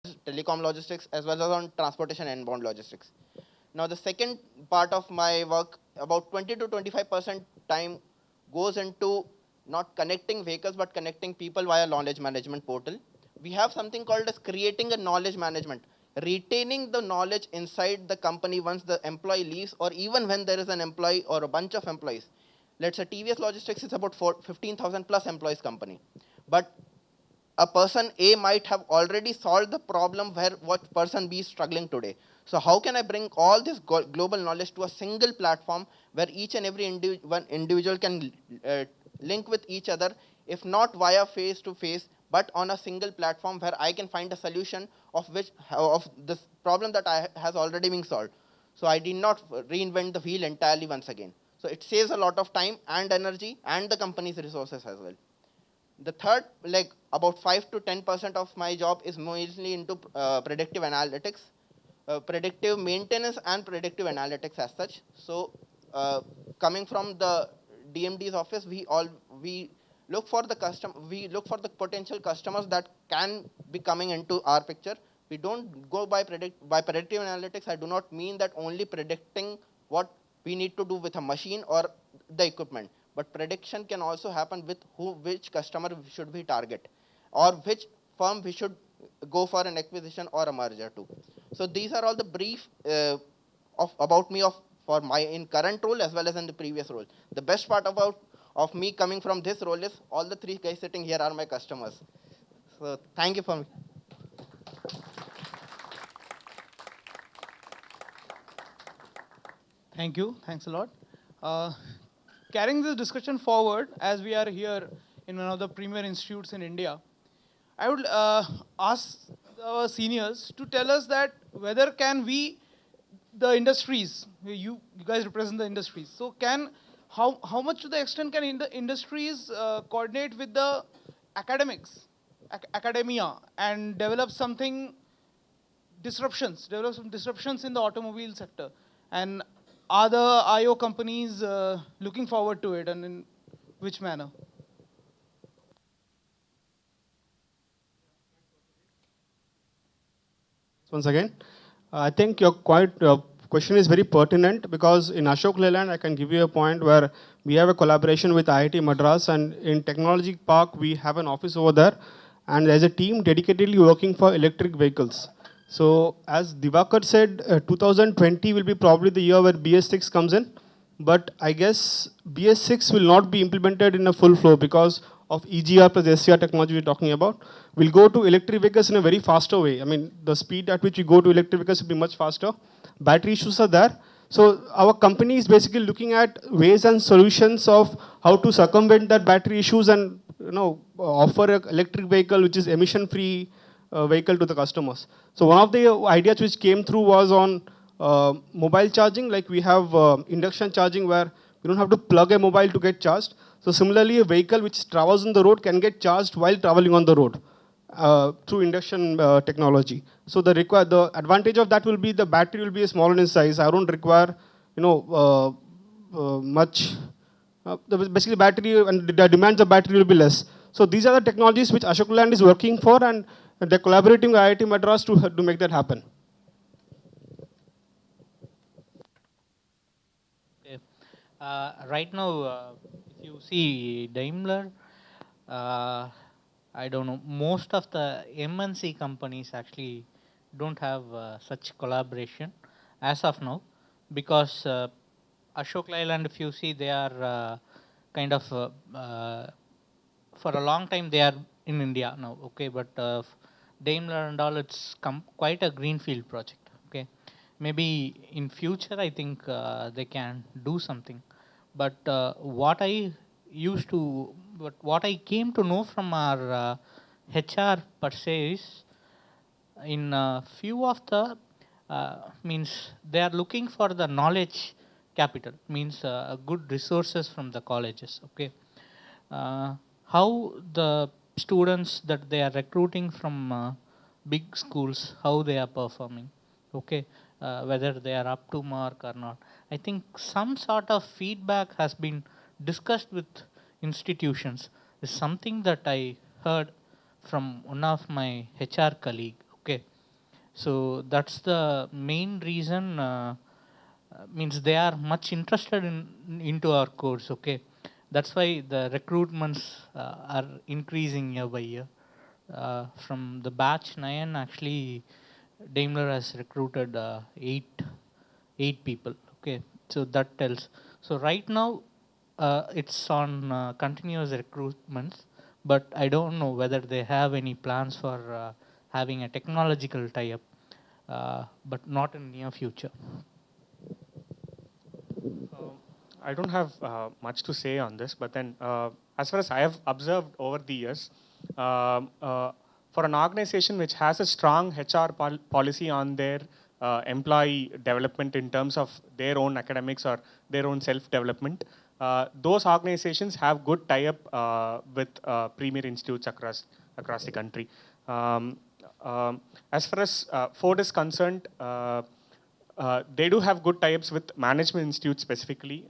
telecom logistics as well as on transportation and inbound logistics. Now the second part of my work, about 20 to 25% time goes into not connecting vehicles but connecting people via knowledge management portal. We have something called as creating a knowledge management, retaining the knowledge inside the company once the employee leaves, or even when there is an employee or a bunch of employees. Let's say TVS Logistics is about 15,000 plus employees company, but a person A might have already solved the problem where what person B is struggling today. So how can I bring all this global knowledge to a single platform where each and every one individual can link with each other, if not via face to face, but on a single platform where I can find a solution of this problem that has already been solved. So I did not reinvent the wheel entirely once again. So it saves a lot of time and energy and the company's resources as well. The third, like about 5 to 10% of my job is mostly into predictive analytics, predictive maintenance and predictive analytics as such. So coming from the DMD's office, we look for the potential customers that can be coming into our picture. We don't go by predictive analytics. I do not mean that only predicting what we need to do with a machine or the equipment, but prediction can also happen with which customer should we target, or which firm we should go for an acquisition or a merger to. So these are all the brief about me for my in current role as well as in the previous role. The best part of me coming from this role is all the three guys sitting here are my customers. So thank you for me. Thank you. Thanks a lot. Carrying this discussion forward, as we are here in one of the premier institutes in India, I would ask our seniors to tell us that whether can we, the industries, you guys represent the industries, so how much to the extent can the industries coordinate with the academics, academia, and develop some disruptions in the automobile sector? And are the IO companies looking forward to it, and in which manner? Once again, I think your question is very pertinent, because in Ashok Leyland, I can give you a point where we have a collaboration with IIT Madras, and in Technology Park, we have an office over there, and there's a team dedicatedly working for electric vehicles. So as Divakar said, 2020 will be probably the year where BS6 comes in, but I guess BS6 will not be implemented in a full flow because of EGR plus SCR technology we're talking about. We'll go to electric vehicles in a very faster way. I mean, the speed at which we go to electric vehicles will be much faster. Battery issues are there. So our company is basically looking at ways and solutions of how to circumvent that battery issues and offer an electric vehicle which is emission-free vehicle to the customers. So one of the ideas which came through was on mobile charging. Like we have induction charging where you don't have to plug a mobile to get charged. So similarly, a vehicle which travels on the road can get charged while traveling on the road through induction technology. So the advantage of that will be the battery will be smaller in size. I don't require much. Basically, battery and the demands of battery will be less. So these are the technologies which Ashok Leyland is working for, and they're collaborating with IIT Madras to make that happen. Okay. Right now, if you see Daimler, I don't know, most of the MNC companies actually don't have such collaboration as of now, because Ashok Leyland, if you see, they are kind of for a long time they are in India now, okay, but Daimler and all, it's quite a greenfield project, okay. Maybe in future, I think they can do something, but what I came to know from our HR per se is, in few of the means they are looking for the knowledge capital, means good resources from the colleges, okay. How the students that they are recruiting from big schools, how they are performing, okay, whether they are up to mark or not. I think some sort of feedback has been discussed with institutions, is something that I heard from one of my HR colleague, okay. So that's the main reason. Means they are much interested into our course. Okay, that's why the recruitments are increasing year by year. From the batch 9, actually, Daimler has recruited eight people. Okay, so that tells. So right now, it's on continuous recruitments, but I don't know whether they have any plans for having a technological tie-up, but not in near future. I don't have much to say on this, but then as far as I have observed over the years, for an organization which has a strong HR policy on their employee development in terms of their own academics or their own self-development, those organizations have good tie-up with premier institutes across the country. As far as Ford is concerned, they do have good tie-ups with management institutes specifically.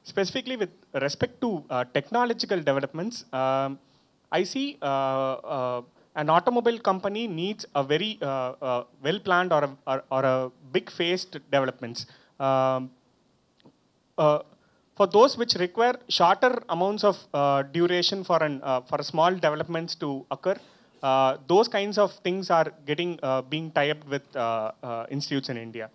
Specifically with respect to technological developments, I see an automobile company needs a very well-planned or a big-phased developments. For those which require shorter amounts of duration for a small developments to occur, those kinds of things are getting being tied up with institutes in India.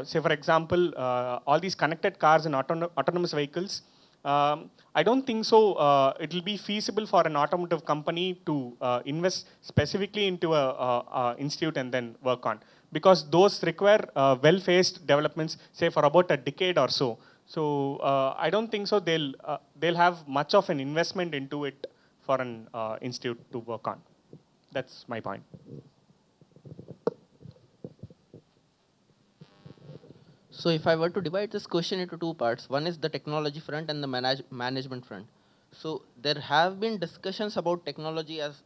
Say for example, all these connected cars and autonomous vehicles. I don't think so. It will be feasible for an automotive company to invest specifically into a institute and then work on, because those require well-phased developments, say for about a decade or so. So I don't think so. They'll have much of an investment into it for an institute to work on. That's my point. So if I were to divide this question into two parts, one is the technology front and the management front. So there have been discussions about technology, as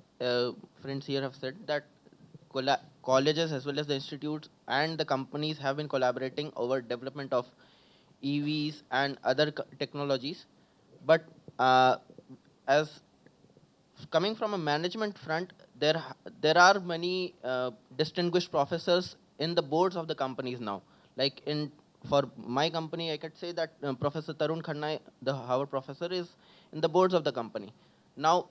friends here have said, that colleges as well as the institutes and the companies have been collaborating over development of EVs and other technologies. But as coming from a management front, there are many distinguished professors in the boards of the companies now. Like for my company, I could say that Professor Tarun Khanna, the Harvard professor, is in the boards of the company. Now,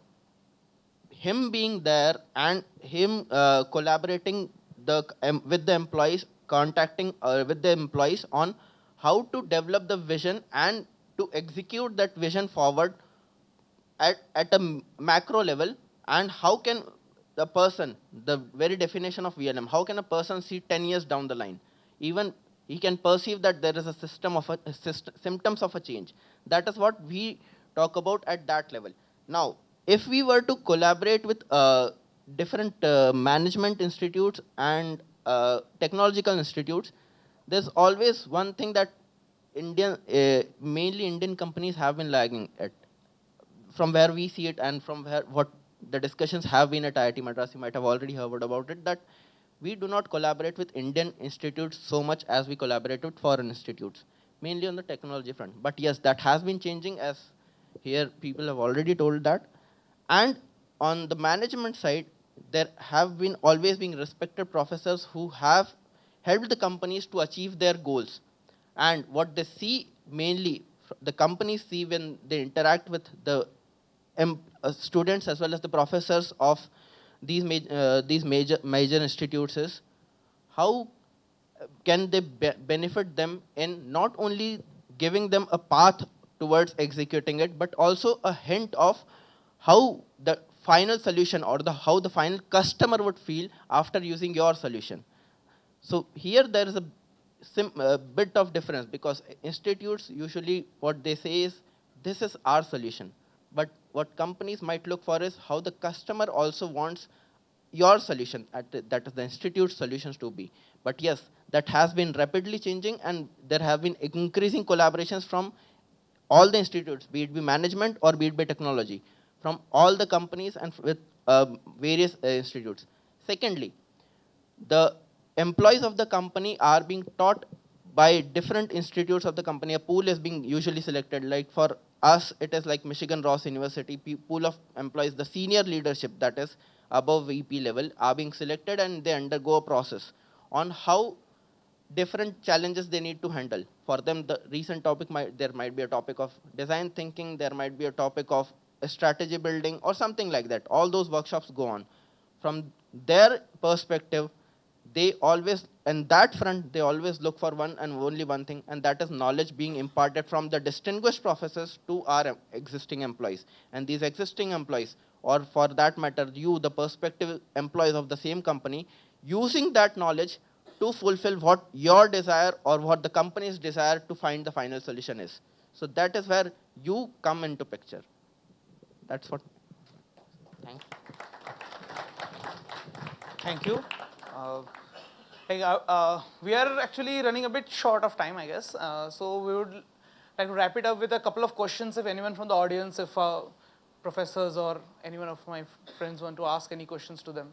him being there and him collaborating with the employees, contacting with the employees on how to develop the vision and to execute that vision forward at a macro level, and how can the person, the very definition of VLM, how can a person see 10 years down the line? Even he can perceive that there is a symptoms of a change. That is what we talk about at that level. Now, if we were to collaborate with different management institutes and technological institutes, there's always one thing that mainly Indian companies have been lagging at. From where we see it and from what the discussions have been at IIT Madras, you might have already heard about it, that we do not collaborate with Indian institutes so much as we collaborate with foreign institutes, mainly on the technology front. But yes, that has been changing, as here people have already told that. And on the management side, there have been always been respected professors who have helped the companies to achieve their goals. And what they see mainly, the companies see when they interact with the students as well as the professors of these major institutes is how can they benefit them in not only giving them a path towards executing it, but also a hint of how the final solution or how the final customer would feel after using your solution. So here there is a bit of difference, because institutes usually what they say is, this is our solution. But what companies might look for is how the customer also wants your solution, that is the institute's solutions to be. But yes, that has been rapidly changing, and there have been increasing collaborations from all the institutes, be it be management or be it by technology, from all the companies and with various institutes. Secondly, the employees of the company are being taught by different institutes of the company. A pool is being usually selected. Like for us, it is like Michigan Ross University pool of employees, the senior leadership, that is above VP level are being selected, and they undergo a process on how different challenges they need to handle. For them, the recent topic there might be a topic of design thinking, there might be a topic of strategy building or something like that. All those workshops go on. From their perspective, they always, in that front, they always look for one and only one thing, and that is knowledge being imparted from the distinguished professors to our existing employees. And these existing employees, or for that matter, you, the prospective employees of the same company, using that knowledge to fulfill what your desire or what the company's desire to find the final solution is. So that is where you come into picture. That's what. Thanks. Thank you. We are actually running a bit short of time, I guess. So we would like to wrap it up with a couple of questions. If anyone from the audience, if professors or anyone of my friends want to ask any questions to them.